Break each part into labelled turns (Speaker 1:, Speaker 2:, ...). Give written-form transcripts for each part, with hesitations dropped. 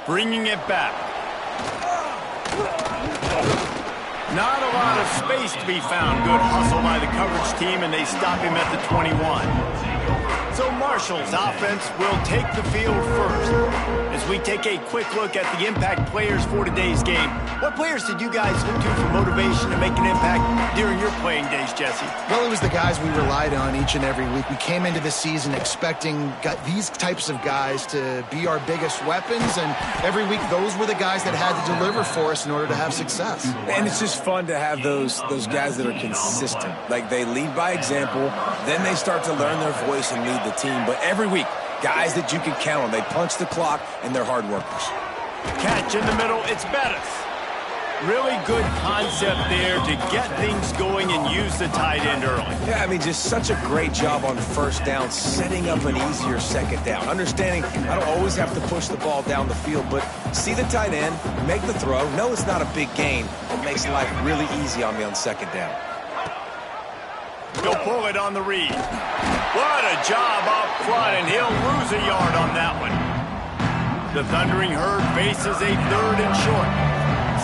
Speaker 1: Bringing it back. Not a lot of space to be found. Good hustle by the coverage team, and they stop him at the 21. So Marshall's offense will take the field first. As we take a quick look at the impact players for today's game, what players did you guys look to for motivation to make an impact during your playing days, Jesse?
Speaker 2: Well, it was the guys we relied on each and every week. We came into the season expecting these types of guys to be our biggest weapons, and every week those were the guys that had to deliver for us in order to have success.
Speaker 3: And it's just fun to have those guys that are consistent. Like, they lead by example, then they start to learn their voice and lead the team. But every week, guys that you can count on. They punch the clock, and they're hard workers.
Speaker 1: Catch in the middle, it's Bettis. Really good concept there to get things going and use the tight end early.
Speaker 3: Yeah, I mean, just such a great job on first down, setting up an easier second down. Understanding I don't always have to push the ball down the field, but see the tight end, make the throw. No, it's not a big gain. It makes life really easy on me on second down.
Speaker 1: Go pull it on the read. What a job up front, and he'll lose a yard on that one. The Thundering Herd faces a 3rd and short.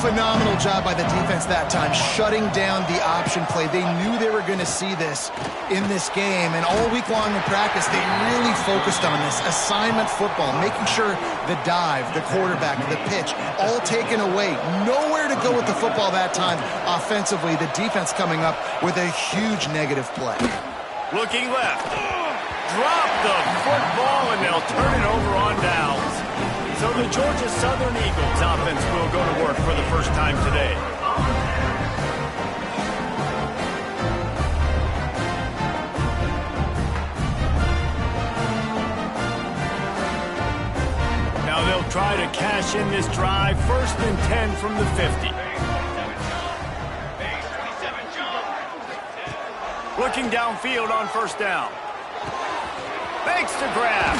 Speaker 2: Phenomenal job by the defense that time, shutting down the option play. They knew they were going to see this in this game, and all week long in practice, they really focused on this. Assignment football, making sure the dive, the quarterback, the pitch, all taken away. Nowhere to go with the football that time offensively. The defense coming up with a huge negative play.
Speaker 1: Looking left. Drop the football, and they'll turn it over on downs. So the Georgia Southern Eagles offense will go to work for the first time today. Now they'll try to cash in this drive. 1st and 10 from the 50. Looking downfield on 1st down. Makes the grab.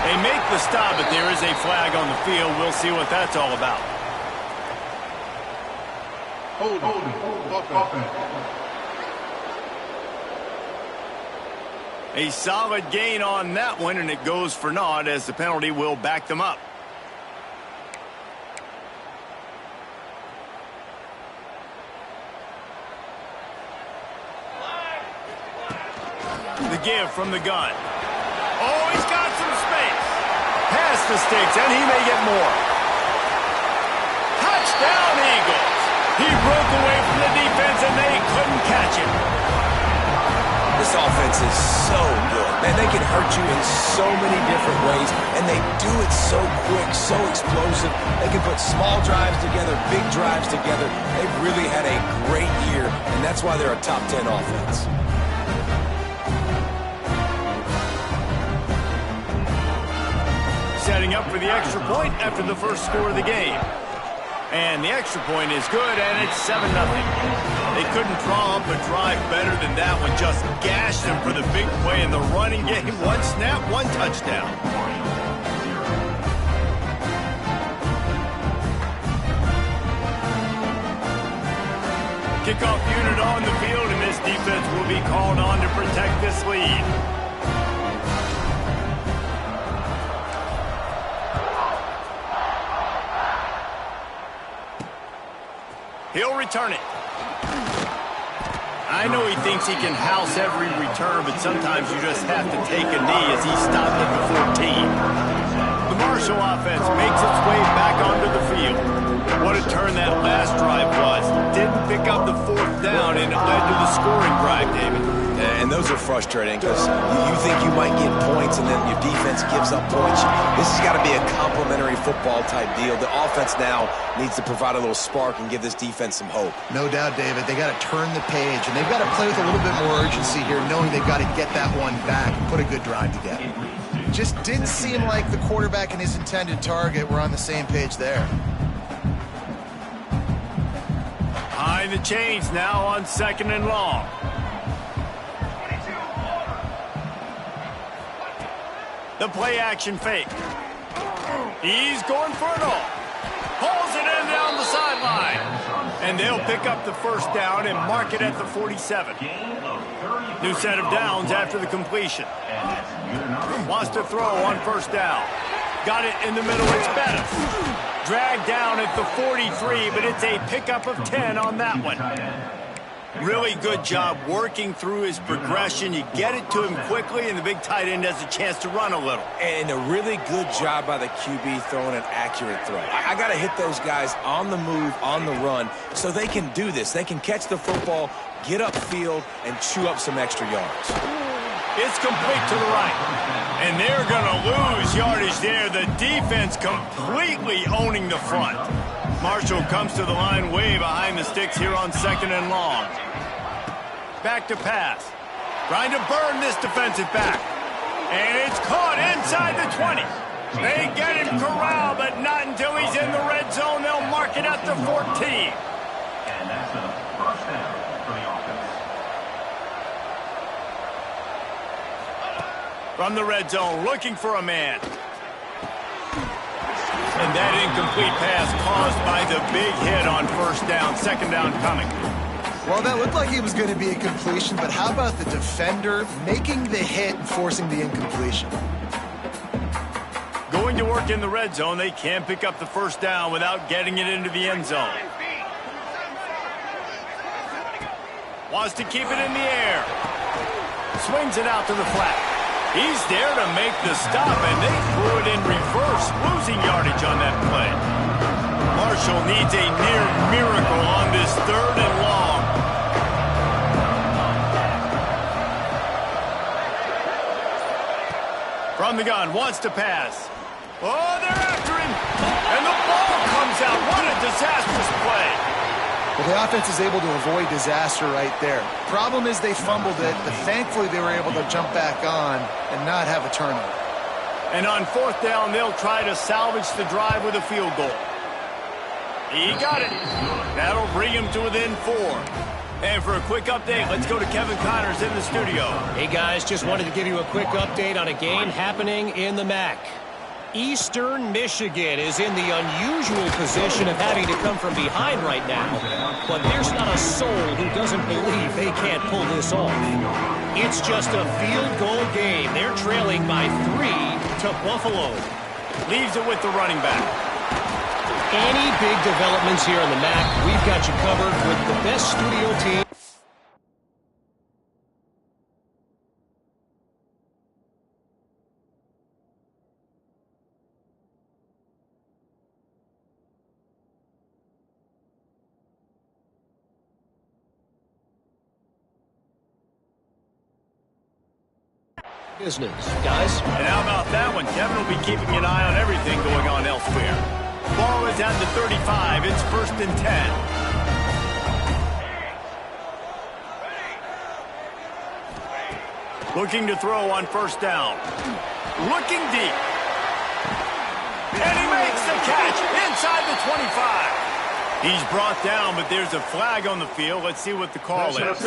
Speaker 1: They make the stop, but there is a flag on the field. We'll see what that's all about. A solid gain on that one, and it goes for naught as the penalty will back them up. The give from the gun. Oh, he's got some space. Past the sticks, and he may get more. Touchdown, Eagles. He broke away from the defense, and they couldn't catch him.
Speaker 3: This offense is so good. Man, they can hurt you in so many different ways, and they do it so quick, so explosive. They can put small drives together, big drives together. They've really had a great year, and that's why they're a top 10 offense.
Speaker 1: Setting up for the extra point after the first score of the game. And the extra point is good, and it's 7-0. They couldn't draw up a drive better than that one. Just gashed them for the big play in the running game. 1 snap, 1 touchdown. Kickoff unit on the field, and this defense will be called on to protect this lead. He'll return it. I know he thinks he can house every return, but sometimes you just have to take a knee as he stopped at the 14. The Marshall offense makes its way back onto the field. What a turn that last drive was. Didn't pick up the 4th down, and it led to the scoring drive, David.
Speaker 3: And those are frustrating because you think you might get points and then your defense gives up points. This has got to be a complementary football type deal. The offense now needs to provide a little spark and give this defense some hope.
Speaker 2: No doubt, David. They got to turn the page, and they've got to play with a little bit more urgency here, knowing they've got to get that one back and put a good drive together. Just didn't seem like the quarterback and his intended target were on the same page there.
Speaker 1: High the chains now on 2nd and long. The play action fake. He's going for it all. Pulls it in down the sideline. And they'll pick up the 1st down and mark it at the 47. New set of downs after the completion. Wants to throw on 1st down. got it in the middle. It's Bettis. Dragged down at the 43, but it's a pickup of 10 on that one. Really good job working through his progression. You get it to him quickly, and the big tight end has a chance to run a little.
Speaker 3: And a really good job by the QB throwing an accurate throw. I got to hit those guys on the move, on the run, so they can do this. They can catch the football, get upfield, and chew up some extra yards.
Speaker 1: It's complete to the right. And they're going to lose yardage there. The defense completely owning the front. Marshall comes to the line way behind the sticks here on 2nd and long. Back to pass. Trying to burn this defensive back. And it's caught inside the 20. They get him corralled, but not until he's in the red zone. They'll mark it at the 14.
Speaker 4: And that's a first down for the offense.
Speaker 1: From the red zone, looking for a man. And that incomplete pass caused by the big hit on 1st down. 2nd down coming.
Speaker 2: Well, that looked like it was going to be a completion, but how about the defender making the hit and forcing the incompletion?
Speaker 1: Going to work in the red zone. They can't pick up the 1st down without getting it into the end zone. Wants to keep it in the air. Swings it out to the flat. He's there to make the stop, and they threw it in reverse, losing yardage on that play. Marshall needs a near miracle on this 3rd and long. From the gun, wants to pass. Oh, they're after him, and the ball comes out. What a disastrous play.
Speaker 2: Well, the offense is able to avoid disaster right there. Problem is they fumbled it, but thankfully they were able to jump back on and not have a turnover.
Speaker 1: And on 4th down, they'll try to salvage the drive with a field goal. He got it. That'll bring him to within 4. And for a quick update, let's go to Kevin Connors in the studio.
Speaker 5: Hey, guys, just wanted to give you a quick update on a game happening in the MAC. Eastern Michigan is in the unusual position of having to come from behind right now, but there's not a soul who doesn't believe they can't pull this off. It's just a field goal game. They're trailing by 3 to Buffalo.
Speaker 1: Leaves it with the running back.
Speaker 5: Any big developments here in the MAC, we've got you covered with the best studio team. Business, guys.
Speaker 1: And how about that one? Kevin will be keeping an eye on everything going on elsewhere. Ball is at the 35. It's 1st and 10. Looking to throw on 1st down. Looking deep. And he makes the catch inside the 25. He's brought down, but there's a flag on the field. Let's see what the call is.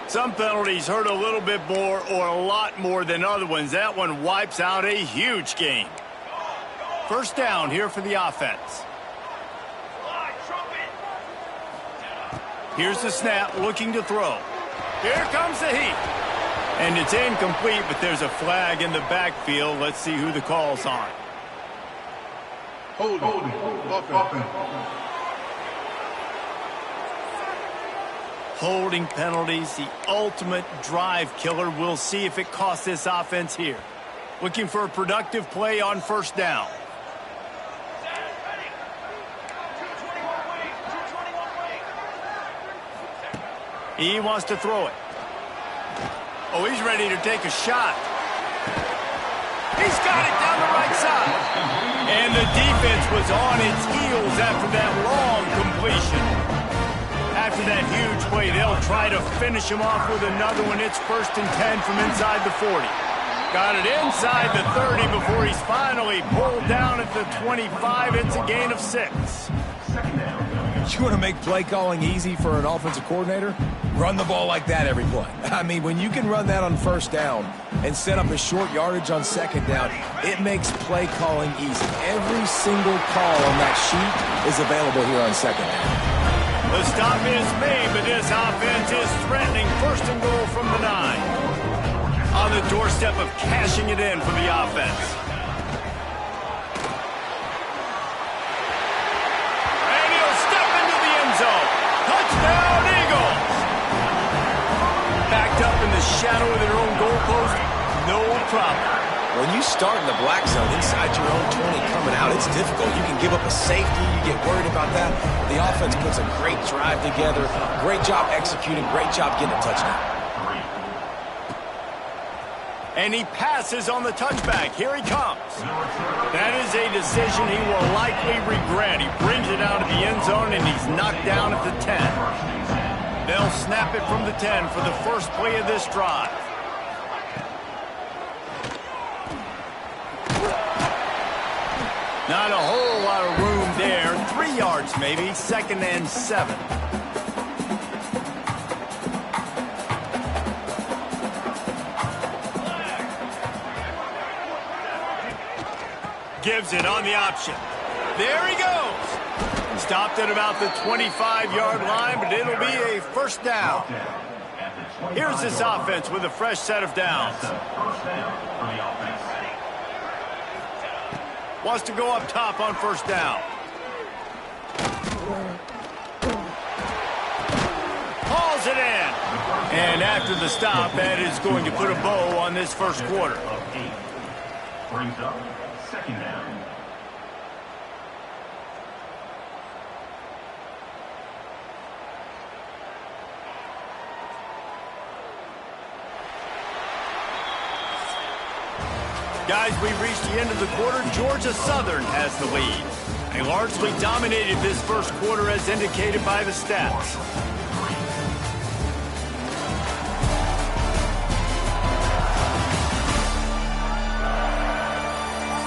Speaker 1: Some penalties hurt a little bit more or a lot more than other ones. That one wipes out a huge game. 1st down here for the offense. Here's the snap, looking to throw. Here comes the heat. And it's incomplete, but there's a flag in the backfield. Let's see who the call's on.
Speaker 4: Holding.
Speaker 1: Holding penalties, the ultimate drive killer. We'll see if it costs this offense here. Looking for a productive play on 1st down. He wants to throw it. Oh, he's ready to take a shot. He's got it down the right side. And the defense was on its heels after that long completion. After that huge play, they'll try to finish him off with another one. It's 1st and 10 from inside the 40. Got it inside the 30 before he's finally pulled down at the 25. It's a gain of 6.
Speaker 3: You want to make play calling easy for an offensive coordinator? Run the ball like that every play. I mean, when you can run that on 1st down and set up a short yardage on 2nd down, it makes play calling easy. Every single call on that sheet is available here on 2nd down.
Speaker 1: The stop is made, but this offense is threatening 1st and goal from the 9. On the doorstep of cashing it in for the offense. And he'll step into the end zone. Touchdown, Eagles! Backed up in the shadow of their own goalpost, no problem.
Speaker 3: When you start in the black zone inside your own 20 coming out, it's difficult. You can give up a safety. You get worried about that. The offense puts a great drive together. Great job executing. Great job getting a touchdown.
Speaker 1: And he passes on the touchback. Here he comes. That is a decision he will likely regret. He brings it out of the end zone, and he's knocked down at the 10. They'll snap it from the 10 for the first play of this drive. Not a whole lot of room there. 3 yards maybe. 2nd and 7. Gives it on the option. There he goes. Stopped at about the 25-yard line, but it'll be a first down. Here's this offense with a fresh set of downs. Wants to go up top on first down. Hauls it in. And after the stop, that is going to put a bow on this first quarter.
Speaker 4: Brings up 2nd down.
Speaker 1: Guys, we've reached the end of the quarter. Georgia Southern has the lead. They largely dominated this first quarter as indicated by the stats.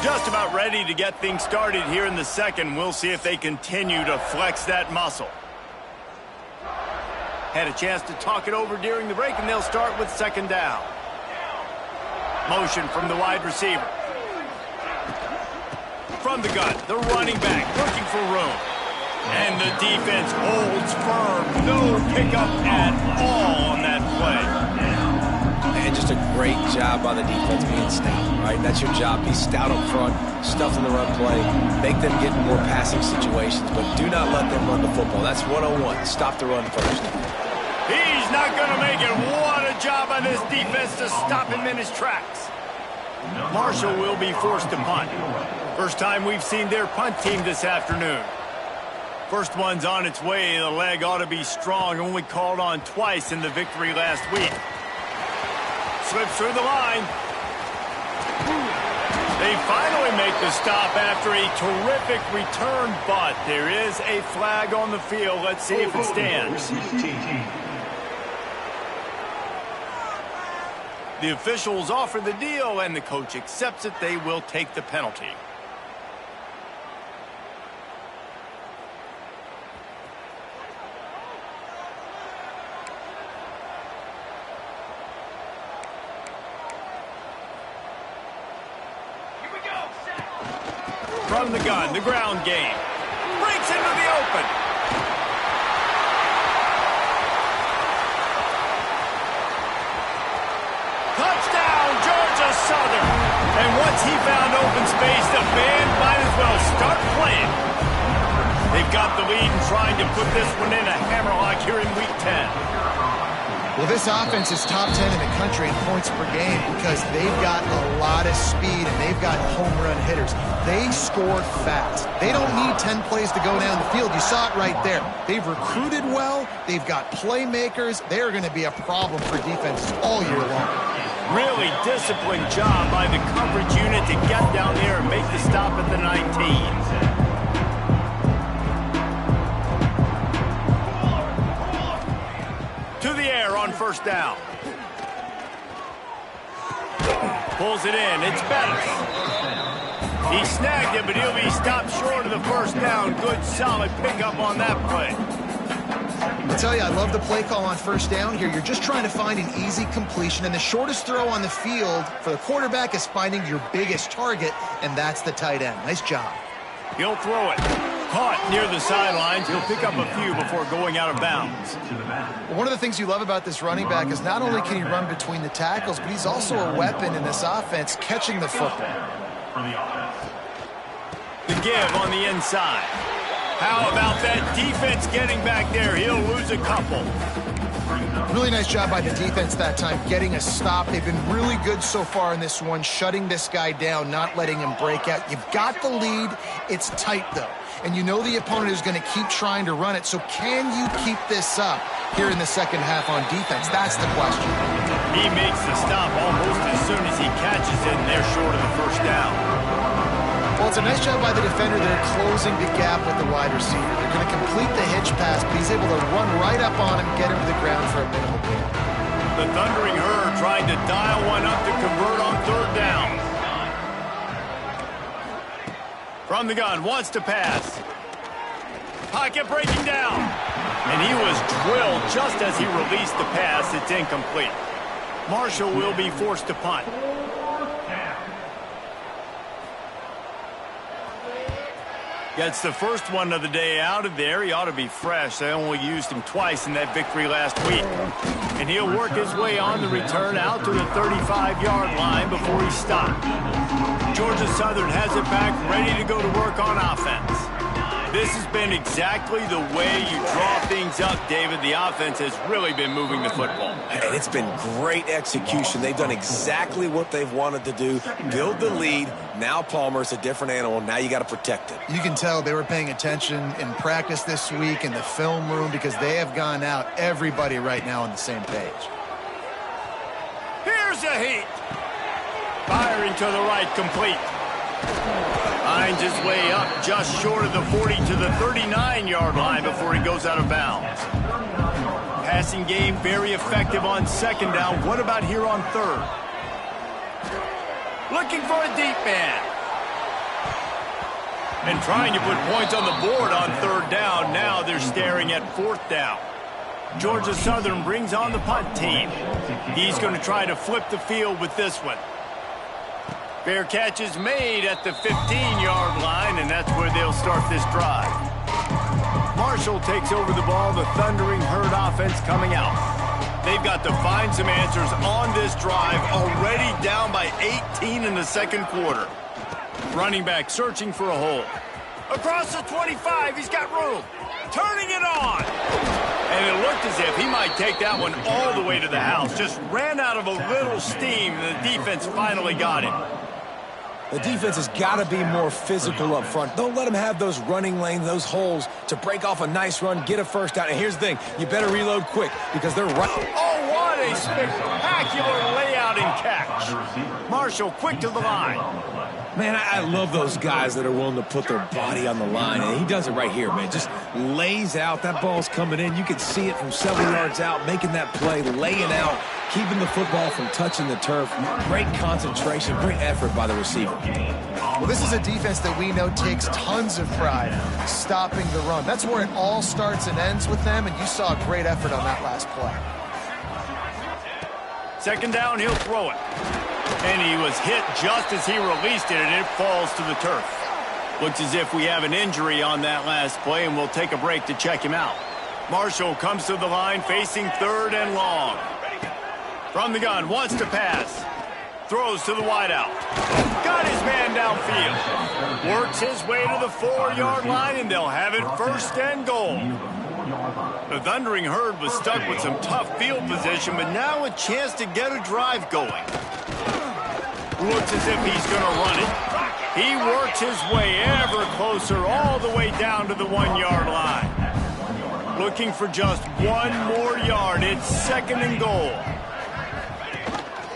Speaker 1: Just about ready to get things started here in the second. We'll see if they continue to flex that muscle. Had a chance to talk it over during the break, and they'll start with 2nd down. Motion from the wide receiver. From the gun, the running back looking for room. And the defense holds firm. No pickup at all on that play.
Speaker 3: And just a great job by the defense being stout, right? That's your job. Be stout up front, stuff in the run play, make them get in more passing situations, but do not let them run the football. That's 101. Stop the run first.
Speaker 1: He's not going to make it. What a job by this defense to stop him in his tracks. Marshall will be forced to punt. First time we've seen their punt team this afternoon. First one's on its way. The leg ought to be strong. Only called on twice in the victory last week. Slips through the line. They finally make the stop after a terrific return, but there is a flag on the field. Let's see if it stands. The officials offer the deal, and the coach accepts it. They will take the penalty. From the gun, the ground game. Breaks into the open. Touchdown, Georgia Southern. And once he found open space, the band might as well start playing. They've got the lead and trying to put this one in a hammerlock here in Week 10.
Speaker 2: Well, this offense is top 10 in the country in points per game because they've got a lot of speed and they've got home run hitters. They score fast. They don't need 10 plays to go down the field. You saw it right there. They've recruited well. They've got playmakers. They're going to be a problem for defenses all year long.
Speaker 1: Really disciplined job by the coverage unit to get down there and make the stop at the 19. On first down. Pulls it in. It's Bettis. He snagged it, but he'll be stopped short of the first down. Good, solid pickup on that play.
Speaker 2: I tell you, I love the play call on first down here. You're just trying to find an easy completion, and the shortest throw on the field for the quarterback is finding your biggest target, and that's the tight end. Nice job.
Speaker 1: He'll throw it. caught near the sidelines. He'll pick up a few before going out of bounds.
Speaker 2: One of the things you love about this running back is not only can he run between the tackles, but he's also a weapon in this offense catching the football.
Speaker 1: The give on the inside. How about that defense getting back there? He'll lose a couple.
Speaker 2: Really nice job by the defense that time, getting a stop. They've been really good so far in this one, shutting this guy down, not letting him break out. You've got the lead. It's tight, though. And you know the opponent is going to keep trying to run it. So can you keep this up here in the second half on defense? That's the question.
Speaker 1: He makes the stop almost as soon as he catches it, and they're short of the first down.
Speaker 2: Well, it's a nice job by the defender. They're closing the gap with the wide receiver. They're going to complete the hitch pass, but he's able to run right up on him, get him to the ground for a minimal gain.
Speaker 1: The Thundering Herd trying to dial one up to convert on third down. From the gun, wants to pass. Pocket breaking down. And he was drilled just as he released the pass. It's incomplete. Marshall will be forced to punt. Gets the first one of the day out of there. He ought to be fresh. They only used him twice in that victory last week. And he'll work his way on the return out to the 35-yard line before he's stopped. Georgia Southern has it back, ready to go to work on offense. This has been exactly the way you draw things up, David. The offense has really been moving the football.
Speaker 3: And it's been great execution. They've done exactly what they've wanted to do. Build the lead. Now Palmer's a different animal. Now you got to protect it.
Speaker 2: You can tell they were paying attention in practice this week in the film room because they have gone out, everybody right now on the same page.
Speaker 1: Here's a heat. Firing to the right, complete. Finds his way up just short of the 40 to the 39-yard line before he goes out of bounds. Passing game very effective on second down. What about here on third? Looking for a deep man. And trying to put points on the board on third down. Now they're staring at fourth down. Georgia Southern brings on the punt team. He's going to try to flip the field with this one. Fair catch is made at the 15-yard line, and that's where they'll start this drive. Marshall takes over the ball, the Thundering Herd offense coming out. They've got to find some answers on this drive, already down by 18 in the second quarter. Running back searching for a hole. Across the 25, he's got room. Turning it on. And it looked as if he might take that one all the way to the house. Just ran out of a little steam, and the defense finally got him.
Speaker 3: The defense has got to be more physical up front. Don't let them have those running lanes, those holes to break off a nice run, get a first down. And here's the thing, you better reload quick because they're right.
Speaker 1: Oh, what a spectacular layout and catch. Marshall quick to the line.
Speaker 3: Man, I love those guys that are willing to put their body on the line. And he does it right here, man. Just lays out. That ball's coming in. You can see it from several yards out, making that play, laying out, keeping the football from touching the turf. Great concentration, great effort by the receiver.
Speaker 2: Well, this is a defense that we know takes tons of pride stopping the run. That's where it all starts and ends with them, and you saw a great effort on that last play.
Speaker 1: Second down, he'll throw it. And he was hit just as he released it, and it falls to the turf. Looks as if we have an injury on that last play, and we'll take a break to check him out. Marshall comes to the line facing third and long. From the gun, wants to pass. Throws to the wideout. Got his man downfield. Works his way to the 4-yard line, and they'll have it first and goal. The Thundering Herd was stuck with some tough field position, but now a chance to get a drive going. Looks as if he's going to run it. He works his way ever closer all the way down to the 1-yard line. Looking for just one more yard. It's second and goal.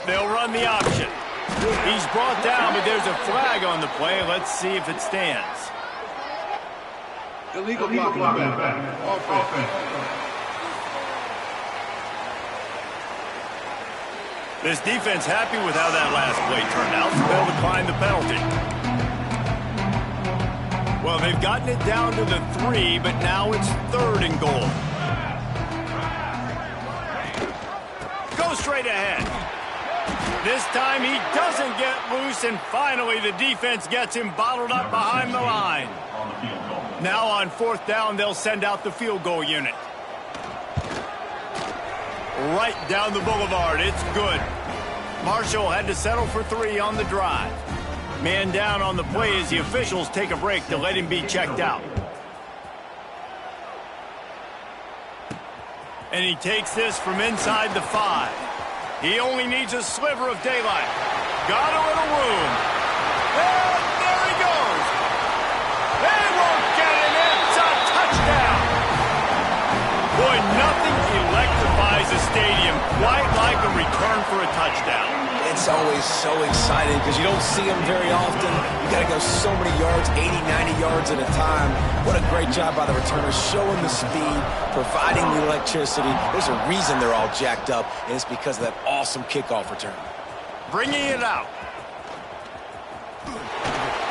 Speaker 1: They'll run the option. He's brought down, but there's a flag on the play. Let's see if it stands.
Speaker 4: Illegal blocking back. Offense.
Speaker 1: This defense happy with how that last play turned out, so they'll decline the penalty. Well, they've gotten it down to the 3, but now it's third and goal. Go straight ahead. This time he doesn't get loose, and finally the defense gets him bottled up behind the line.
Speaker 4: On the field goal.
Speaker 1: Now on 4th down, they'll send out the field goal unit. Right down the boulevard. It's good. Marshall had to settle for 3 on the drive. Man down on the play as the officials take a break to let him be checked out. And he takes this from inside the 5. He only needs a sliver of daylight. Got a little room. And there he goes. They won't get him. It's a touchdown. Boy, nothing electrifies a stadium quite like a return for a touchdown.
Speaker 3: It's always so exciting because you don't see them very often. You got to go so many yards, 80, 90 yards at a time. What a great job by the returners, showing the speed, providing the electricity. There's a reason they're all jacked up, and it's because of that awesome kickoff return.
Speaker 1: Bringing it out.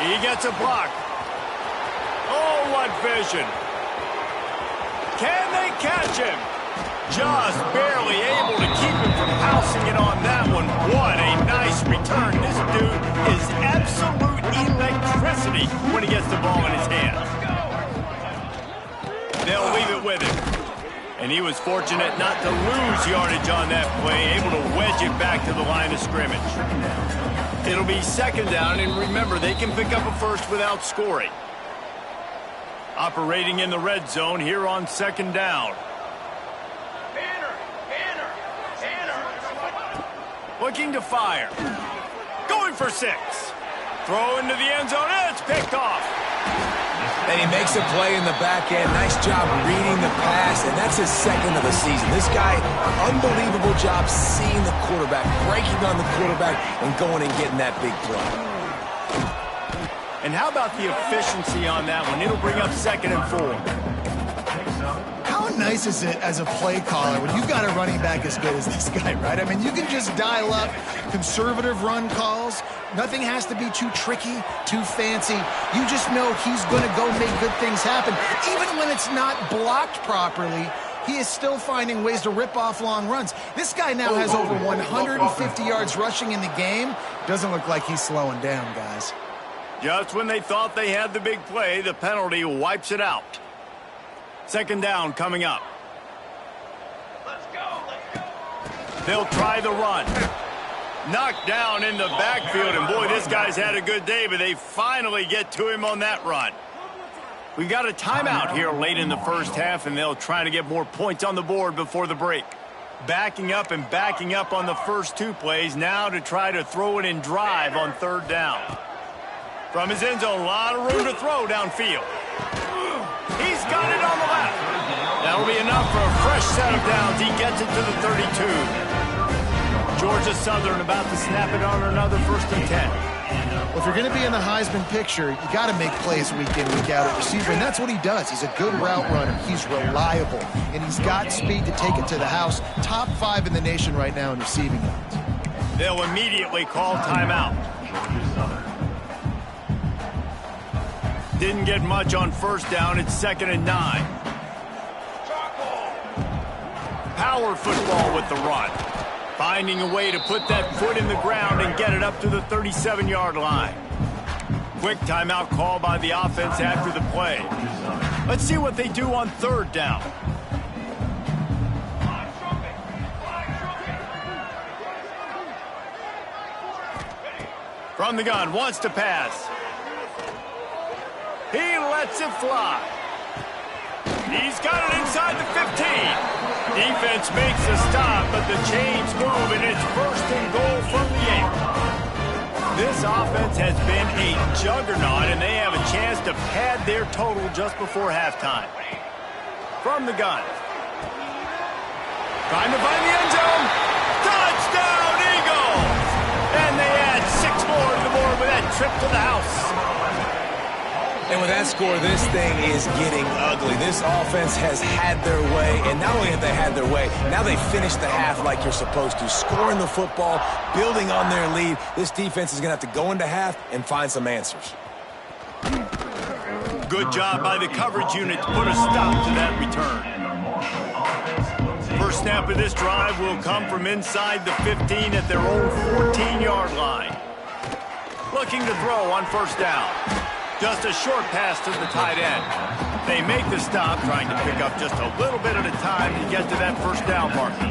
Speaker 1: He gets a block. Oh, what vision. Can they catch him? Just barely able to keep him from pouncing it on that one. What a nice return. This dude is absolute electricity when he gets the ball in his hands. They'll leave it with him. And he was fortunate not to lose yardage on that play, able to wedge it back to the line of scrimmage. It'll be 2nd down, and remember, they can pick up a first without scoring. Operating in the red zone here on 2nd down. Looking to fire. Going for 6. Throw into the end zone. It's picked off.
Speaker 3: And he makes a play in the back end. Nice job reading the pass, and that's his 2nd of the season. This guy, unbelievable job seeing the quarterback, breaking on the quarterback, and going and getting that big play.
Speaker 1: And how about the efficiency on that one? It'll bring up 2nd and 4.
Speaker 2: How nice is it as a play caller when you've got a running back as good as this guy, right? I mean, you can just dial up conservative run calls. Nothing has to be too tricky, too fancy. You just know he's going to go make good things happen. Even when it's not blocked properly, he is still finding ways to rip off long runs. This guy now has over 150 yards rushing in the game. Doesn't look like he's slowing down, guys.
Speaker 1: Just when they thought they had the big play, the penalty wipes it out. 2nd down coming up.
Speaker 4: Let's go.
Speaker 1: They'll try the run. Knocked down in the backfield, and boy, this guy's had a good day, but they finally get to him on that run. We've got a timeout here late in the first half, and they'll try to get more points on the board before the break. Backing up and backing up on the first 2 plays, now to try to throw it in drive on 3rd down. From his end zone, a lot of room to throw downfield. He's got it on the left. That'll be enough for a fresh set of downs. He gets it to the 32. Georgia Southern about to snap it on another 1st and 10.
Speaker 2: Well, if you're going to be in the Heisman picture, you got to make plays week in, week out at receiver, and that's what he does. He's a good route runner. He's reliable, and he's got speed to take it to the house. Top 5 in the nation right now in receiving yards.
Speaker 1: They'll immediately call timeout. Didn't get much on 1st down. It's 2nd and 9. Power football with the run. Finding a way to put that foot in the ground and get it up to the 37-yard line. Quick timeout call by the offense after the play. Let's see what they do on 3rd down. From the gun, wants to pass. He lets it fly. He's got it inside the 15. Defense makes a stop, but the chains move, and it's 1st and goal from the 8. This offense has been a juggernaut, and they have a chance to pad their total just before halftime. From the gun. Trying to find the end zone. Touchdown, Eagles! And they add 6 more to the board with that trip to the house.
Speaker 3: And with that score, this thing is getting ugly. This offense has had their way, and not only have they had their way, now they finished the half like you're supposed to, scoring the football, building on their lead. This defense is going to have to go into half and find some answers.
Speaker 1: Good job by the coverage unit to put a stop to that return. First snap of this drive will come from inside the 15 at their own 14-yard line. Looking to throw on 1st down. Just a short pass to the tight end. They make the stop, trying to pick up just a little bit at a time to get to that first down marker.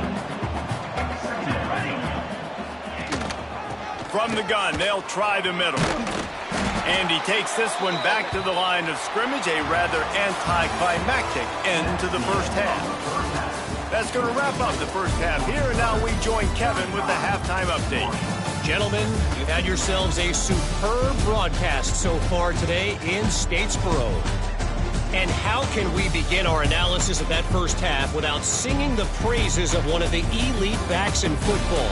Speaker 1: From the gun, they'll try the middle. And he takes this one back to the line of scrimmage, a rather anticlimactic end to the first half. That's going to wrap up the first half here, and now we join Kevin with the halftime update.
Speaker 5: Gentlemen, you've had yourselves a superb broadcast so far today in Statesboro. And how can we begin our analysis of that first half without singing the praises of one of the elite backs in football?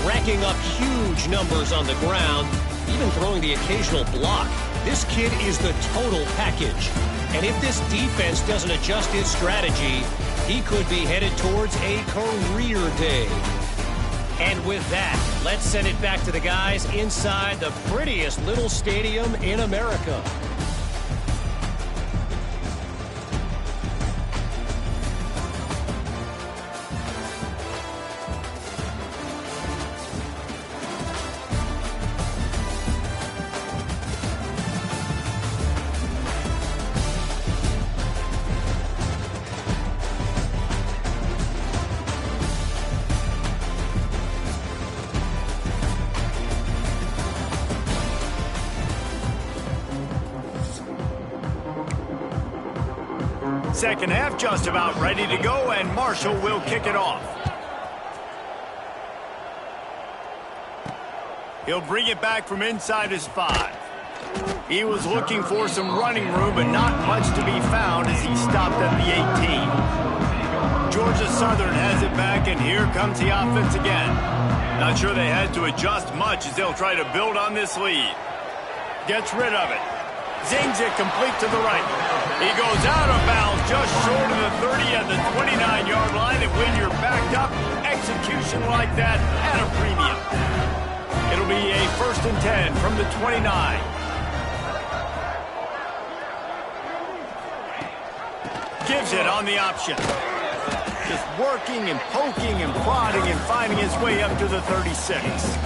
Speaker 5: Racking up huge numbers on the ground, even throwing the occasional block. This kid is the total package. And if this defense doesn't adjust its strategy, he could be headed towards a career day. And with that, let's send it back to the guys inside the prettiest little stadium in America.
Speaker 1: Second half just about ready to go, and Marshall will kick it off. He'll bring it back from inside his 5. He was looking for some running room, but not much to be found as he stopped at the 18. Georgia Southern has it back, and here comes the offense again. Not sure they had to adjust much as they'll try to build on this lead. Gets rid of it. Zings it complete to the right. He goes out of bounds just short of the 30 at the 29-yard line, and when you're backed up, execution like that at a premium. It'll be a 1st and 10 from the 29. Gives it on the option. Just working and poking and prodding and finding his way up to the 36.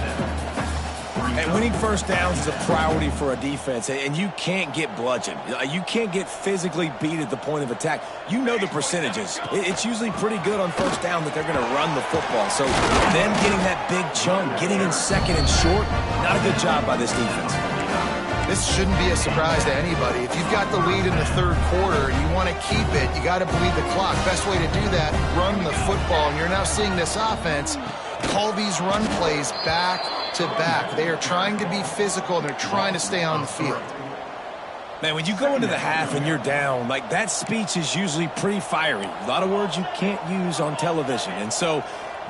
Speaker 3: And winning first downs is a priority for a defense, and you can't get bludgeoned. You can't get physically beat at the point of attack. You know the percentages. It's usually pretty good on first down that they're going to run the football. So them getting that big chunk, getting in second and short, not a good job by this defense.
Speaker 2: This shouldn't be a surprise to anybody. If you've got the lead in the third quarter, you want to keep it, you got to bleed the clock. Best way to do that, run the football. And you're now seeing this offense call these run plays back to back. They are trying to be physical, and they're trying to stay on the field.
Speaker 3: Man, when you go into the half and you're down, like, that speech is usually pretty fiery. A lot of words you can't use on television. And so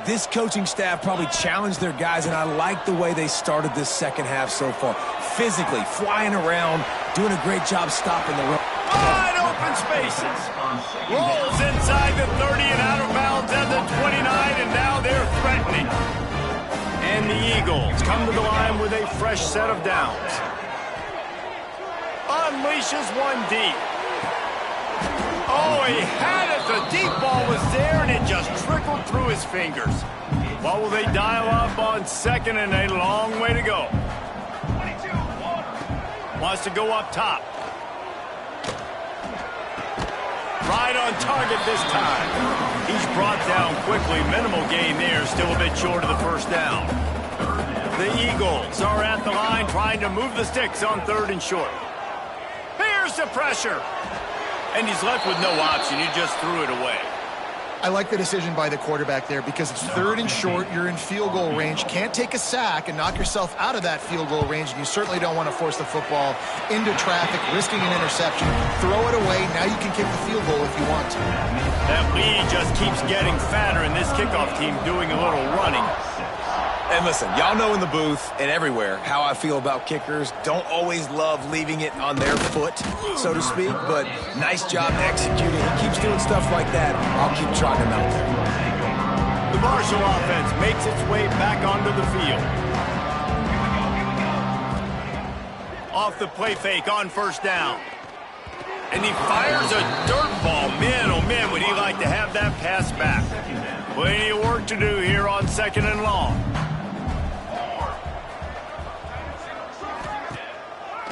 Speaker 3: this coaching staff probably challenged their guys, and I like the way they started this second half so far. Physically, flying around, doing a great job stopping the run.
Speaker 1: Wide open spaces. Rolls inside the 30 and out of bounds at the 29, and now they're threatening. And the Eagles come to the line with a fresh set of downs. Unleashes one deep. Oh, he had it. The deep ball was there, and it just trickled through his fingers. What will they dial up on second, and a long way to go? Wants to go up top. Right on target this time. He's brought down quickly. Minimal gain there. Still a bit short of the first down. The Eagles are at the line trying to move the sticks on 3rd and short. Here's the pressure. And he's left with no option. He just threw it away.
Speaker 2: I like the decision by the quarterback there because it's 3rd and short. You're in field goal range. Can't take a sack and knock yourself out of that field goal range. And you certainly don't want to force the football into traffic, risking an interception. Throw it away. Now you can kick the field goal if you want to.
Speaker 1: That lead just keeps getting fatter, and this kickoff team doing a little running.
Speaker 3: And listen, y'all know in the booth and everywhere how I feel about kickers. Don't always love leaving it on their foot, so to speak, but nice job executing. He keeps doing stuff like that. I'll keep trotting him out there.
Speaker 1: The Marshall offense makes its way back onto the field. Off the play fake on 1st down. And he fires a dirt ball. Man, oh man, would he like to have that pass back. Plenty of work to do here on 2nd and long.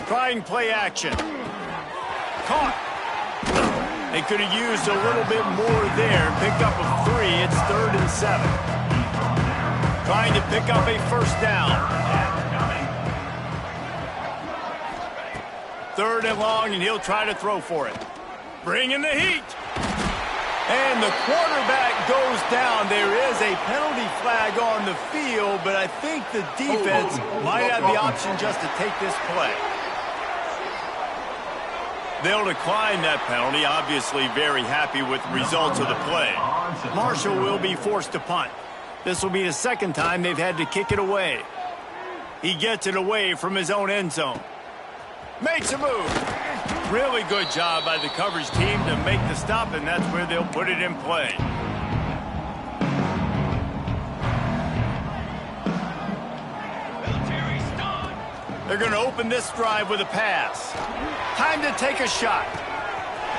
Speaker 1: Trying play action. Caught. They could have used a little bit more there and picked up a 3. It's 3rd and 7. Trying to pick up a first down. 3rd and long, and he'll try to throw for it. Bring in the heat. And the quarterback goes down. There is a penalty flag on the field, but I think the defense might have the option just to take this play. They'll decline that penalty, obviously very happy with the results of the play. Marshall will be forced to punt. This will be the second time they've had to kick it away. He gets it away from his own end zone. Makes a move. Really good job by the coverage team to make the stop, and that's where they'll put it in play. They're going to open this drive with a pass. Time to take a shot.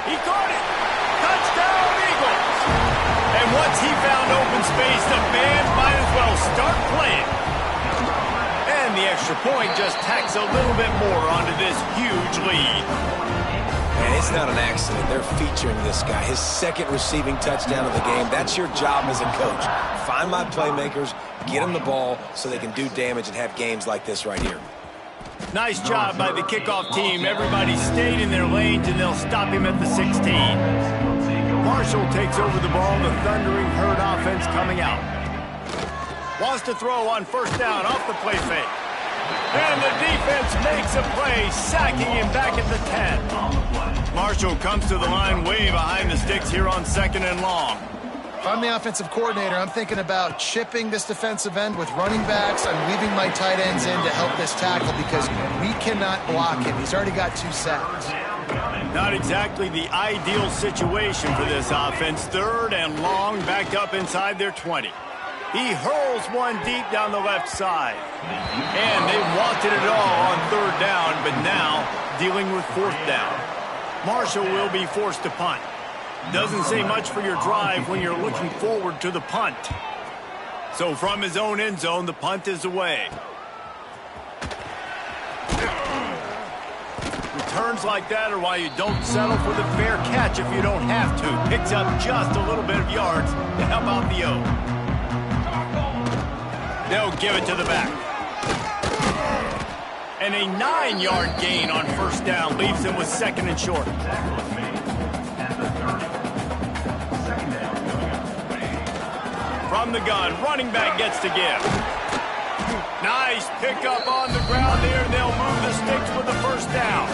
Speaker 1: He caught it. Touchdown, Eagles. And once he found open space, the band might as well start playing. And the extra point just tacks a little bit more onto this huge lead.
Speaker 3: And it's not an accident. They're featuring this guy. His second receiving touchdown of the game. That's your job as a coach. Find my playmakers, get them the ball so they can do damage and have games like this right here.
Speaker 1: Nice job by the kickoff team. Everybody stayed in their lanes, and they'll stop him at the 16. Marshall takes over the ball. The Thundering Herd offense coming out. Wants to throw on first down off the play fake. And the defense makes a play, sacking him back at the 10. Marshall comes to the line way behind the sticks here on 2nd and long.
Speaker 2: If I'm the offensive coordinator, I'm thinking about chipping this defensive end with running backs. I'm leaving my tight ends in to help this tackle because we cannot block him. He's already got 2 sacks.
Speaker 1: Not exactly the ideal situation for this offense. 3rd and long, backed up inside their 20. He hurls one deep down the left side. And they wanted it all on 3rd down, but now dealing with 4th down. Marshall will be forced to punt. Doesn't say much for your drive when you're looking forward to the punt. So from his own end zone, the punt is away. Returns like that are why you don't settle for the fair catch if you don't have to. Picks up just a little bit of yards to help out the O. They'll give it to the back. And a 9-yard gain on first down leaves him with 2nd and short. From the gun, running back gets to give. Nice pickup on the ground there. They'll move the sticks with the first down.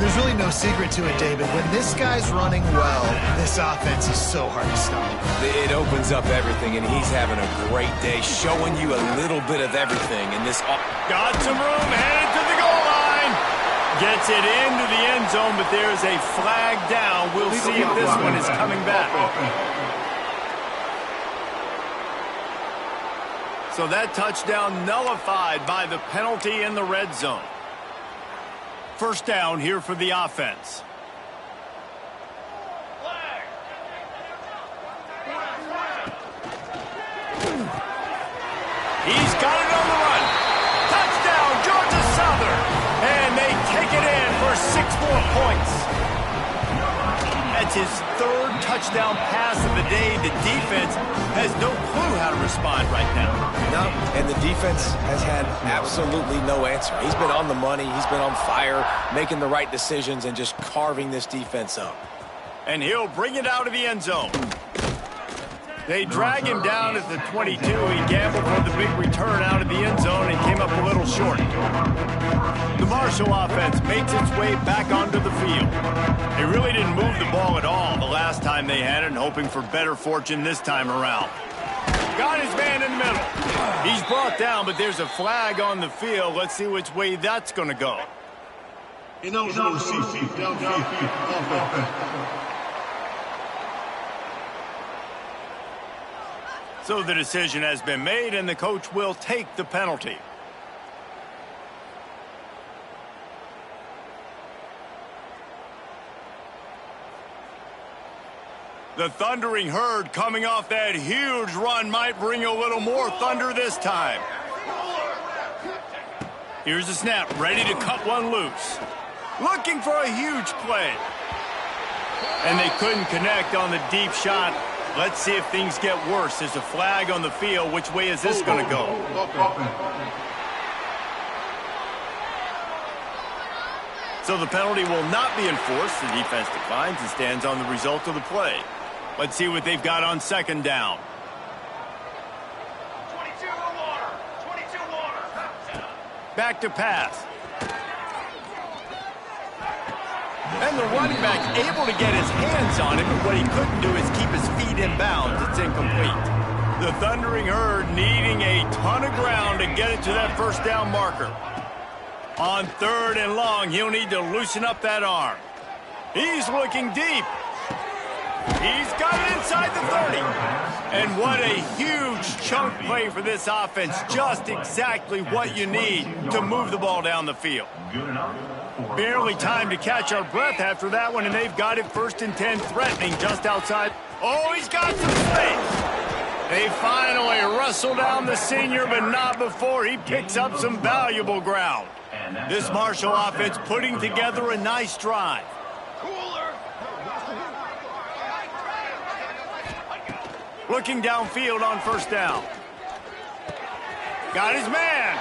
Speaker 2: There's really no secret to it, David. When this guy's running well, this offense is so hard to stop.
Speaker 3: It opens up everything, and he's having a great day, showing you a little bit of everything in this.
Speaker 1: Got some room, headed to the goal line. Gets it into the end zone, but there's a flag down. We'll see if this one is coming back. So that touchdown nullified by the penalty in the red zone. First down here for the offense. He's got it on the run. Touchdown, Georgia Southern. And they take it in for 6 more points. That's his 3rd touchdown pass of the day. The defense has no clue how to respond right now.
Speaker 3: No, and the defense has had absolutely no answer. He's been on the money. He's been on fire, making the right decisions and just carving this defense up.
Speaker 1: And he'll bring it out of the end zone. They drag him down at the 22. He gambled for the big return out of the end zone and came up a little short. The Marshall offense makes its way back onto the field. They really didn't move the ball at all the last time they had it, and hoping for better fortune this time around. Got his man in the middle. He's brought down, but there's a flag on the field. Let's see which way that's going to go. So the decision has been made, and the coach will take the penalty. The Thundering Herd coming off that huge run might bring a little more thunder this time. Here's the snap, ready to cut one loose. Looking for a huge play. And they couldn't connect on the deep shot. Let's see if things get worse. There's a flag on the field. Which way is this going to go? So the penalty will not be enforced. The defense declines and stands on the result of the play. Let's see what they've got on second down.
Speaker 4: 22 water. 22 water.
Speaker 1: Back to pass. And the running back able to get his hands on it, but what he couldn't do is keep his feet in bounds. It's incomplete. The Thundering Herd needing a ton of ground to get it to that first down marker. On third and long, he'll need to loosen up that arm. He's looking deep. He's got it inside the 30. And what a huge chunk play for this offense. Just exactly what you need to move the ball down the field. Barely time to catch our breath after that one, and they've got it 1st and 10, threatening just outside. Oh, he's got some space. They finally wrestle down the senior, but not before he picks up some valuable ground. This Marshall offense putting together a nice drive. Looking downfield on first down. Got his man.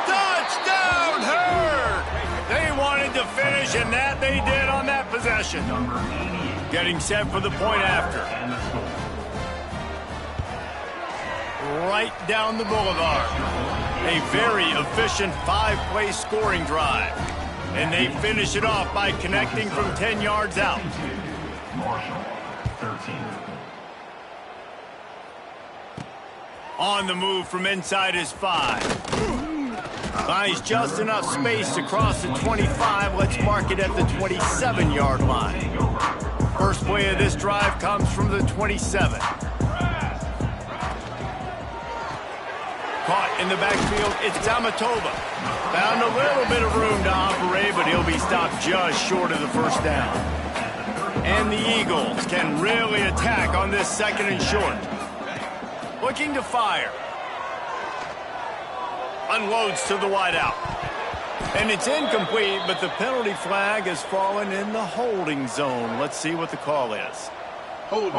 Speaker 1: Touchdown, Herd! They wanted to finish, and that they did on that possession. Getting set for the point after. Right down the boulevard. A very efficient 5-play scoring drive. And they finish it off by connecting from 10 yards out.
Speaker 4: Marshall, 13.
Speaker 1: On the move from inside his 5. Finds just enough space to cross the 25. Let's mark it at the 27-yard line. First play of this drive comes from the 27. Caught in the backfield, it's Tamatova. Found a little bit of room to operate, but he'll be stopped just short of the first down. And the Eagles can really attack on this 2nd and short. Looking to fire. Unloads to the wideout. And it's incomplete, but the penalty flag has fallen in the holding zone. Let's see what the call is.
Speaker 4: Holding.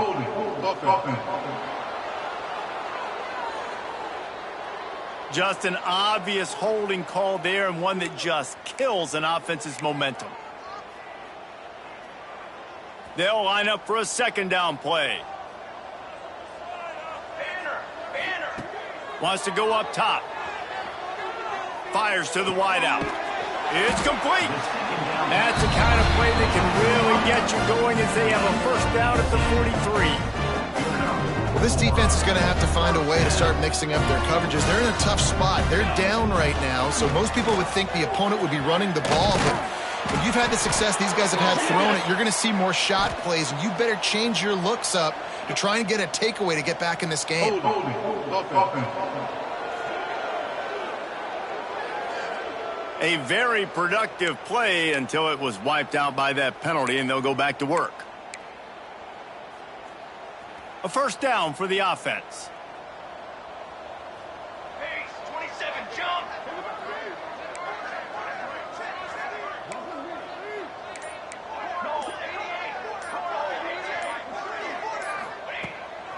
Speaker 1: Just an obvious holding call there, and one that just kills an offense's momentum. They'll line up for a 2nd down play. Wants to go up top. Fires to the wideout. It's complete. That's the kind of play that can really get you going as they have a first down at the 43.
Speaker 2: Well, this defense is going to have to find a way to start mixing up their coverages. They're in a tough spot. They're down right now, so most people would think the opponent would be running the ball, but when you've had the success these guys have had throwing it, you're going to see more shot plays, and you better change your looks up to try and get a takeaway to get back in this game.
Speaker 1: A very productive play until it was wiped out by that penalty, and they'll go back to work. A first down for the offense.
Speaker 4: Pace, 27, jump.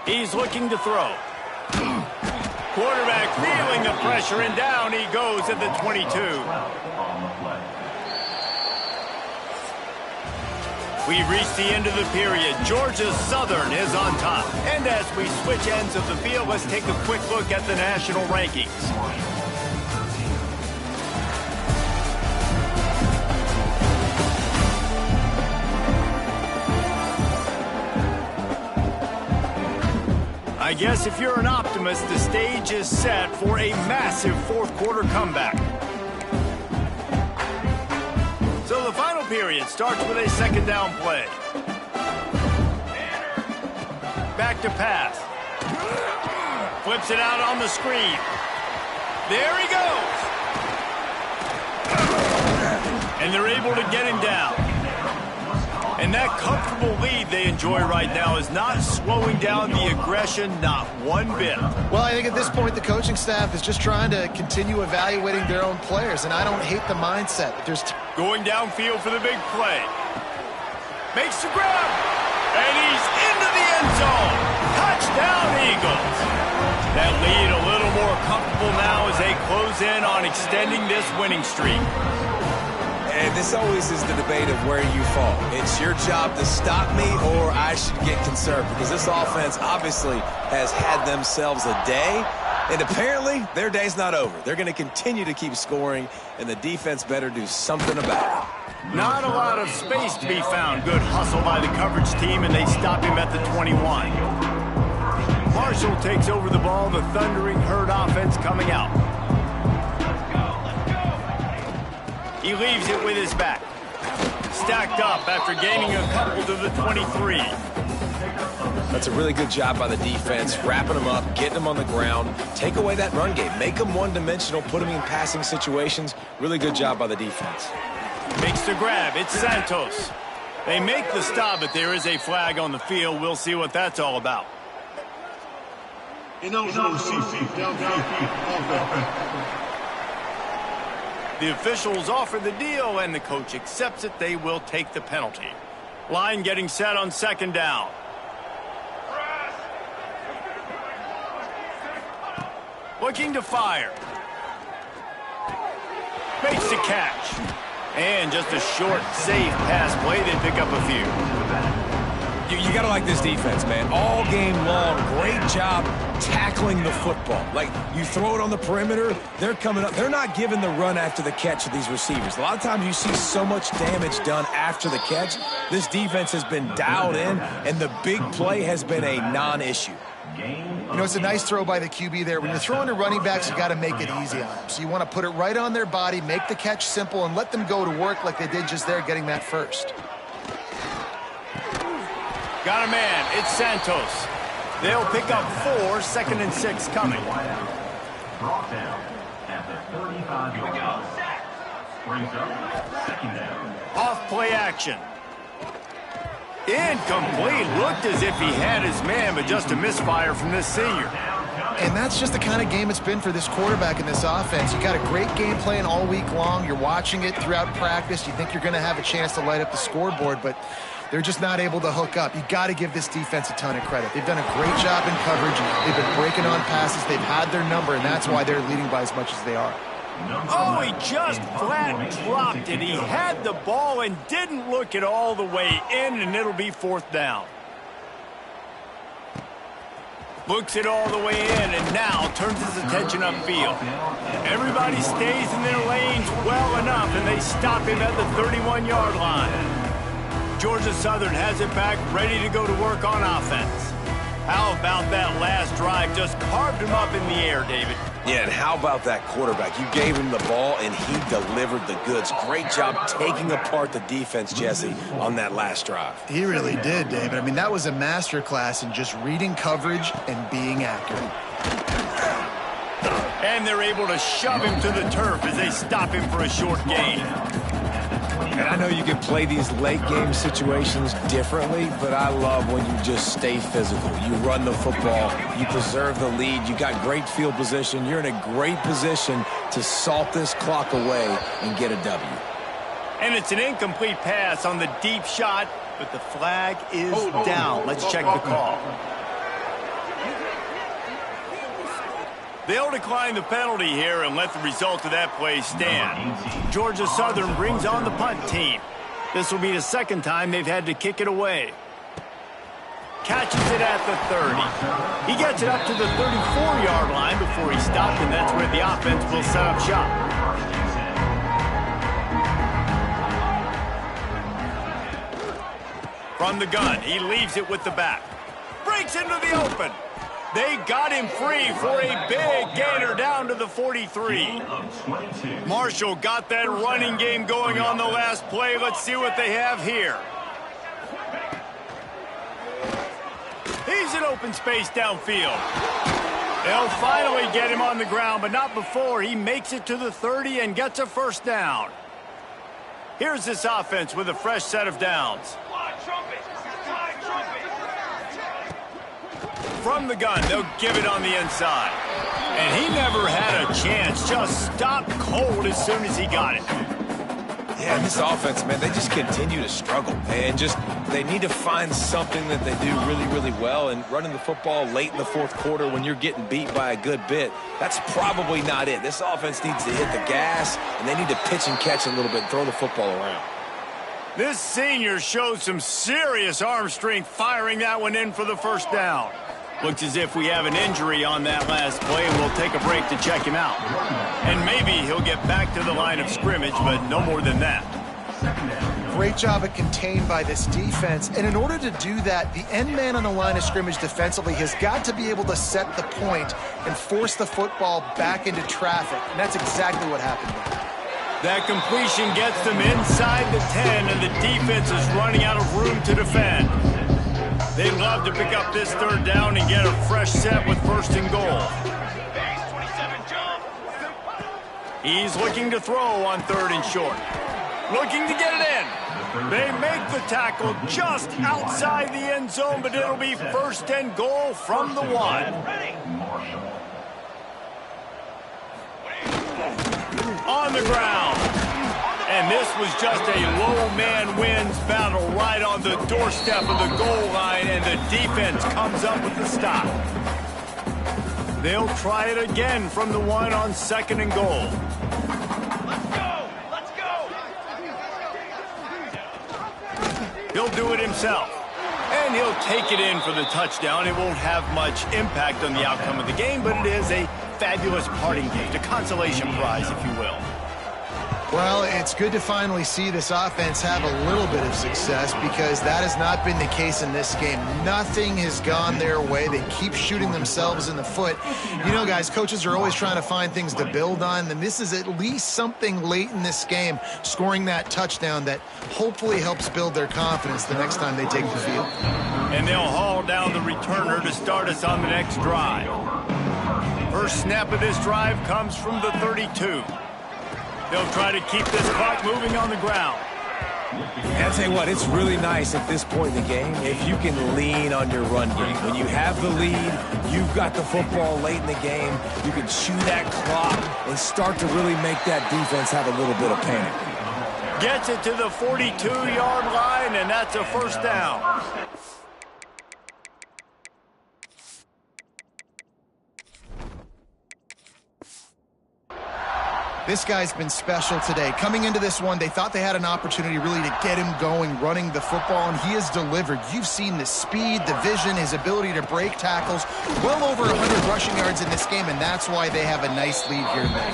Speaker 1: He's looking to throw. Quarterback feeling the pressure, and down he goes at the 22. We've reached the end of the period. Georgia Southern is on top. And as we switch ends of the field, let's take a quick look at the national rankings. I guess if you're an optimist, the stage is set for a massive fourth-quarter comeback. So the final period starts with a 2nd down play. Back to pass. Flips it out on the screen. There he goes. And they're able to get him down. And that comfortable lead they enjoy right now is not slowing down the aggression, not one bit.
Speaker 2: Well, I think at this point the coaching staff is just trying to continue evaluating their own players, and I don't hate the mindset.
Speaker 1: Going downfield for the big play. Makes the grab, and he's into the end zone. Touchdown, Eagles. That lead a little more comfortable now as they close in on extending this winning streak.
Speaker 3: And this always is the debate of where you fall. It's your job to stop me, or I should get conserved, because this offense obviously has had themselves a day, and apparently their day's not over. They're going to continue to keep scoring, and the defense better do something about it.
Speaker 1: Not a lot of space to be found. Good hustle by the coverage team, and they stop him at the 21. Marshall takes over the ball, the Thundering Herd offense coming out. He leaves it with his back. Stacked up after gaining a couple to the 23.
Speaker 3: That's a really good job by the defense, wrapping them up, getting them on the ground, take away that run game, make them one-dimensional, put them in passing situations. Really good job by the defense.
Speaker 1: Makes the grab. It's Santos. They make the stop, but there is a flag on the field. We'll see what that's all about. The officials offer the deal, and the coach accepts it. They will take the penalty. Line getting set on second down. Looking to fire. Makes the catch. And just a short, safe pass play. They pick up a few.
Speaker 3: You got to like this defense, man. All game long, great job tackling the football. Like, you throw it on the perimeter, they're coming up. They're not giving the run after the catch to these receivers. A lot of times you see so much damage done after the catch. This defense has been dialed in, and the big play has been a non-issue.
Speaker 2: You know, it's a nice throw by the QB there. When you're throwing to running backs, you got to make it easy on them. So you want to put it right on their body, make the catch simple, and let them go to work like they did just there, getting that first.
Speaker 1: Got a man. It's Santos. They'll pick up 4, 2nd and 6 coming.
Speaker 4: Brought down at the 35-yard line. Brings up second down.
Speaker 1: Off play action. Incomplete. Looked as if he had his man, but just a misfire from this senior.
Speaker 2: And that's just the kind of game it's been for this quarterback in this offense. You got a great game plan all week long. You're watching it throughout practice. You think you're going to have a chance to light up the scoreboard, but they're just not able to hook up. You got to give this defense a ton of credit. They've done a great job in coverage. They've been breaking on passes. They've had their number, and that's why they're leading by as much as they are.
Speaker 1: Oh, he just flat dropped it. He had the ball and didn't look it all the way in, and it'll be 4th down. Looks it all the way in, and now turns his attention upfield. Everybody stays in their lanes well enough, and they stop him at the 31-yard line. Georgia Southern has it back, ready to go to work on offense. How about that last drive? Just carved him up in the air, David.
Speaker 3: Yeah, and how about that quarterback? You gave him the ball, and he delivered the goods. Great job taking apart the defense, Jesse, on that last drive.
Speaker 2: He really did, David. I mean, that was a masterclass in just reading coverage and being accurate.
Speaker 1: And they're able to shove him to the turf as they stop him for a short gain.
Speaker 3: And I know you can play these late-game situations differently, but I love when you just stay physical. You run the football, you preserve the lead, you got great field position, you're in a great position to salt this clock away and get a W.
Speaker 1: And it's an incomplete pass on the deep shot, but the flag is down. Let's check the call. They'll decline the penalty here and let the result of that play stand. Georgia Southern brings on the punt team. This will be the second time they've had to kick it away. Catches it at the 30. He gets it up to the 34-yard line before he stopped, and that's where the offense will set up shop. From the gun, he leaves it with the back. Breaks into the open. They got him free for a big gainer down to the 43. Marshall got that running game going on the last play. Let's see what they have here. He's in open space downfield. They'll finally get him on the ground, but not before he makes it to the 30 and gets a first down. Here's this offense with a fresh set of downs. from the gun. They'll give it on the inside. And he never had a chance. Just stopped cold as soon as he got it.
Speaker 3: Yeah, this offense, man, they just continue to struggle. And they need to find something that they do really, really well. And running the football late in the fourth quarter when you're getting beat by a good bit, that's probably not it. This offense needs to hit the gas, and they need to pitch and catch a little bit and throw the football around.
Speaker 1: This senior showed some serious arm strength firing that one in for the first down. Looks as if we have an injury on that last play, and we'll take a break to check him out. And maybe he'll get back to the line of scrimmage, but no more than that.
Speaker 2: Great job at contained by this defense. And in order to do that, the end man on the line of scrimmage defensively has got to be able to set the point and force the football back into traffic. And that's exactly what happened there.
Speaker 1: That completion gets them inside the 10, and the defense is running out of room to defend. They'd love to pick up this third down and get a fresh set with first and goal. He's looking to throw on third and short. Looking to get it in. They make the tackle just outside the end zone, but it'll be first and goal from the 1. On the ground. And this was just a low man wins battle right on the doorstep of the goal line, and the defense comes up with the stop. They'll try it again from the 1 on second and goal.
Speaker 6: Let's go! Let's go!
Speaker 1: He'll do it himself. And he'll take it in for the touchdown. It won't have much impact on the outcome of the game, but it is a fabulous parting gift, a consolation prize, if you will.
Speaker 2: Well, it's good to finally see this offense have a little bit of success, because that has not been the case in this game. Nothing has gone their way. They keep shooting themselves in the foot. You know, guys, coaches are always trying to find things to build on, and this is at least something late in this game, scoring that touchdown that hopefully helps build their confidence the next time they take the field.
Speaker 1: And they'll haul down the returner to start us on the next drive. First snap of this drive comes from the 32. They'll try to keep this clock moving on the ground.
Speaker 3: And I'll tell you what, it's really nice at this point in the game if you can lean on your run game. When you have the lead, you've got the football late in the game, you can chew that clock and start to really make that defense have a little bit of panic.
Speaker 1: Gets it to the 42-yard line, and that's a first down.
Speaker 2: This guy's been special today. Coming into this one, they thought they had an opportunity really to get him going, running the football, and he has delivered. You've seen the speed, the vision, his ability to break tackles. Well over 100 rushing yards in this game, and that's why they have a nice lead here tonight.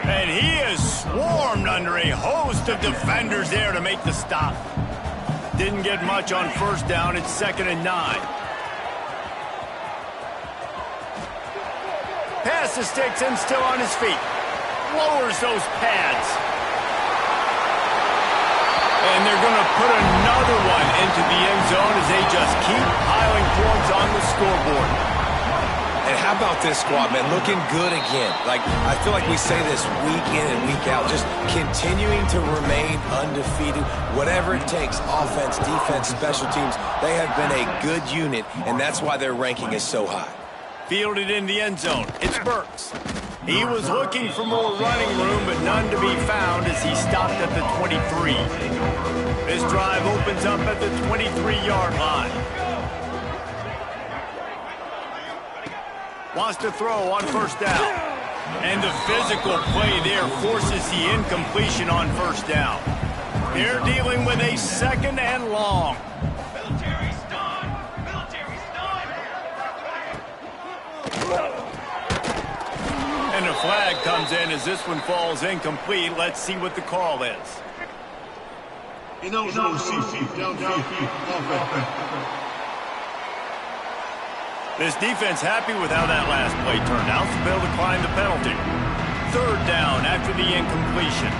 Speaker 1: And he is swarmed under a host of defenders there to make the stop. Didn't get much on first down. It's 2nd and 9. Pass to Sticks, still on his feet. Lowers those pads. And they're going to put another one into the end zone as they just keep piling points on the scoreboard.
Speaker 3: And how about this squad, man? Looking good again. Like, I feel like we say this week in and week out, just continuing to remain undefeated. Whatever it takes, offense, defense, special teams, they have been a good unit, and that's why their ranking is so high.
Speaker 1: Fielded in the end zone. It's Burks. He was looking for more running room, but none to be found as he stopped at the 23. This drive opens up at the 23-yard line. Wants to throw on first down. And the physical play there forces the incompletion on first down. They're dealing with a 2nd and long.
Speaker 6: Military's done! Military's done!
Speaker 1: And a flag comes in as this one falls incomplete. Let's see what the call is. This defense happy with how that last play turned out, so they'll decline the penalty. 3rd down after the incompletion.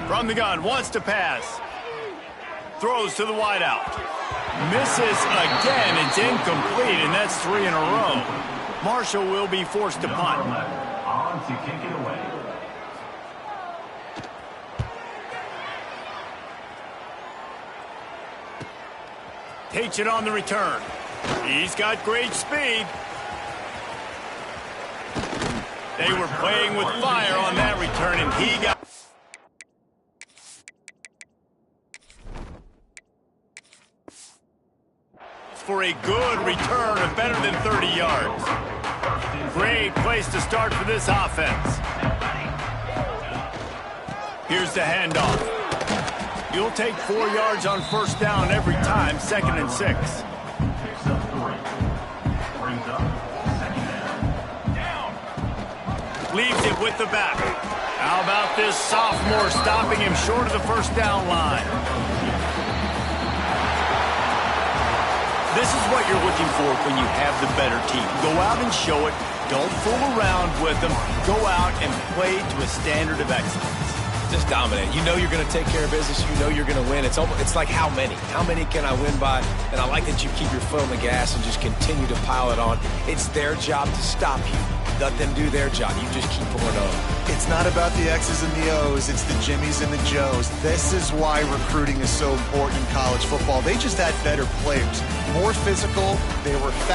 Speaker 1: From the gun, wants to pass. Throws to the wideout. Misses again. It's incomplete, and that's 3 in a row. Marshall will be forced to punt.
Speaker 4: On to kick it away.
Speaker 1: takes it on the return. He's got great speed. They were playing with fire on that return, and he got... for a good return of better than 30 yards. Great place to start for this offense. Here's the handoff. You'll take 4 yards on first down every time, 2nd and 6.
Speaker 4: Picks up 3. Brings up second down.
Speaker 1: Leaves it with the back. How about this sophomore stopping him short of the first down line? This is what you're looking for when you have the better team. Go out and show it. Don't fool around with them. Go out and play to a standard of excellence.
Speaker 3: Just dominate. You know you're going to take care of business. You know you're going to win. It's like how many? How many can I win by? And I like that you keep your foot on the gas and just continue to pile it on. It's their job to stop you. Let them do their job. You just keep pouring on.
Speaker 2: It's not about the X's and the O's. It's the Jimmies and the Joes. This is why recruiting is so important in college football. They just had better players. More physical. They were fast.